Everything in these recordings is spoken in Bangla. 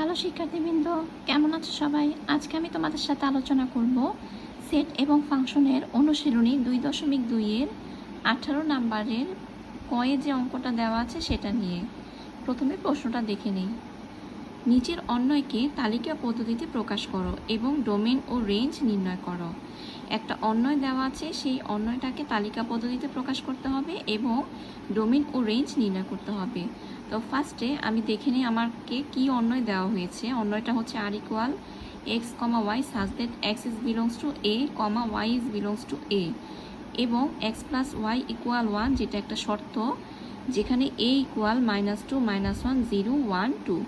হ্যালো শিক্ষার্থীবৃন্দ, কেমন আছো সবাই? আজকে আমি তোমাদের সাথে আলোচনা করব সেট এবং ফাংশনের অনুশীলনী 2.2-এর 18 নাম্বারের কয়ে যে অঙ্কটা দেওয়া আছে সেটা নিয়ে। প্রথমে প্রশ্নটা দেখে নিই। নিচের অন্বয়কে তালিকা পদ্ধতিতে প্রকাশ করো এবং ডোমেন ও রেঞ্জ নির্ণয় করো। একটা অন্বয় দেওয়া আছে, সেই অন্বয়টাকে তালিকা পদ্ধতিতে প্রকাশ করতে হবে এবং ডোমেন ও রেঞ্জ নির্ণয় করতে হবে। তো ফার্স্টে আমি দেখে নিই আমাকে কি অন্বয় দেওয়া হয়েছে। অন্বয়টা হচ্ছে R equal x comma y such that x is belongs to A comma y is belongs to A এবং এক্স প্লাস ওয়াই ইকুয়াল 1, যেটা একটা শর্ত, যেখানে এ ইকুয়াল -2 -1 0 1 2।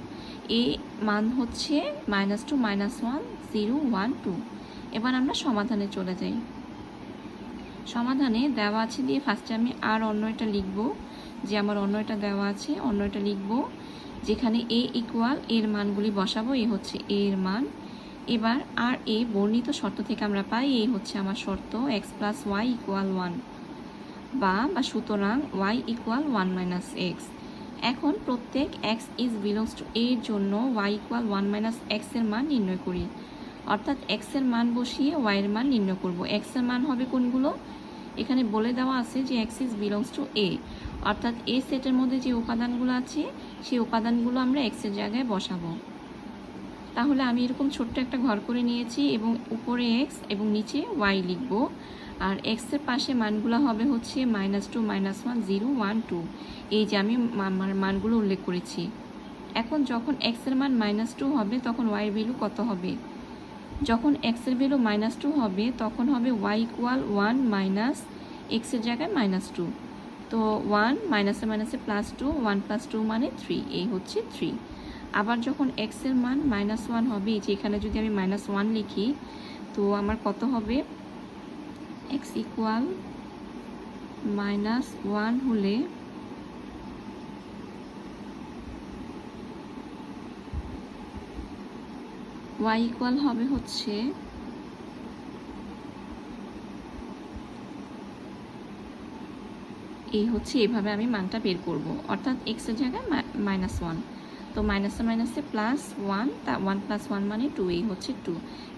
এ মান হচ্ছে -2 -1 0 1 2। এবার আমরা সমাধানে চলে যাই। সমাধানে দেওয়া আছে দিয়ে ফার্স্টে আমি আর অন্যটা লিখব, যে আমার অন্যটা দেওয়া আছে, অন্যটা লিখব যেখানে এ ইকুয়াল এর মানগুলি বসাবো। এ হচ্ছে এ এর মান। এবার আর এ বর্ণিত শর্ত থেকে আমরা পাই এ হচ্ছে আমার শর্ত এক্স প্লাস ওয়াই ইকুয়াল 1 বা সুতরাং ওয়াই ইকুয়াল 1 মাইনাস এক্স। এখন প্রত্যেক এক্স ইজ বিলংস টু এর জন্য ওয়াই ইকুয়াল 1 মাইনাস এক্স এর মান নির্ণয় করি। অর্থাৎ এক্স এর মান বসিয়ে ওয়াই এর মান নির্ণয় করব। এক্স এর মান হবে কোনগুলো? এখানে বলে দেওয়া আছে যে এক্স ইজ বিলংস টু এ, অর্থাৎ এ সেটের মধ্যে যে উপাদানগুলো আছে সেই উপাদানগুলো আমরা এক্স এর জায়গায় বসাবো। তাহলে আমি এরকম ছোট্ট একটা ঘর করে নিয়েছি এবং উপরে এক্স এবং নিচে ওয়াই লিখব। আর এক্স এর পাশে মানগুলো হবে হচ্ছে -2 -1 0 1 2। এই যে আমি মানগুলো উল্লেখ করেছি। এখন যখন এক্স এর মান -2 হবে তখন ওয়াই এর ভ্যালু কত হবে? যখন এক্স এর ভ্যালু -2 হবে তখন হবে ওয়াই ইকুয়াল 1 মাইনাস এক্স এর জায়গায় -2। তো 1 মাইনাসে মাইনাসে +2, 1 + 2 মানে 3, এই হচ্ছে 3। আবার যখন এক্স এর মান -1 হবে, যে এখানে যদি আমি -1 লিখি তো আমার কত হবে? এক্স ইকুয়াল -1 হলে ওয়াই ইকুয়াল হবে হচ্ছে এই হচ্ছে, এভাবে আমি মানটা বের করব। অর্থাৎ এক্স এর জায়গায় -1, তো মাইনাসে মাইনাসে +1, তা 1 + 1 মানে 2, এই হচ্ছে 2।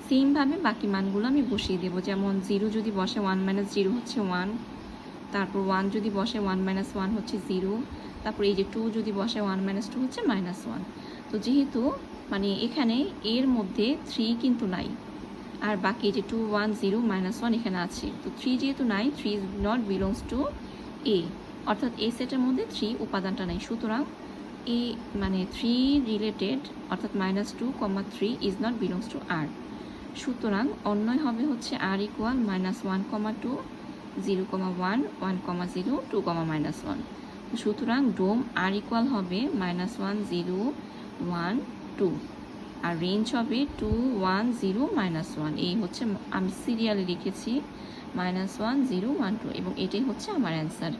সেমভাবে বাকি মানগুলো আমি বসিয়ে দেবো। যেমন 0 যদি বসে 1 - 0 হচ্ছে 1, তারপর 1 যদি বসে 1 - 1 হচ্ছে 0, তারপর এই যে 2 যদি বসে 1 - 2 হচ্ছে -1। তো যেহেতু মানে এখানে এর মধ্যে 3 কিন্তু নাই, আর বাকি যে 2 1 0 -1 এখানে আছে, তো 3 যেহেতু নাই, 3 ইজ নট বিলংস টু এ, অর্থাৎ এই সেটের মধ্যে 3 উপাদানটা নাই। সুতরাং এ মানে 3 রিলেটেড, অর্থাৎ -2, 3 ইজ নট বিলংস টু আর। সুতরাং অন্যয় হবে হচ্ছে আর ইকুয়াল -1, 2 0, 1 1, 0 2, -1। সুতরাং ডোম আর ইকুয়াল হবে -1 0 1 2, আর রেঞ্জ হবে 2 1 0 -1। এই হচ্ছে আমি সিরিয়ালে লিখেছি -1 0 1 2, এবং এটাই হচ্ছে আমার অ্যান্সার।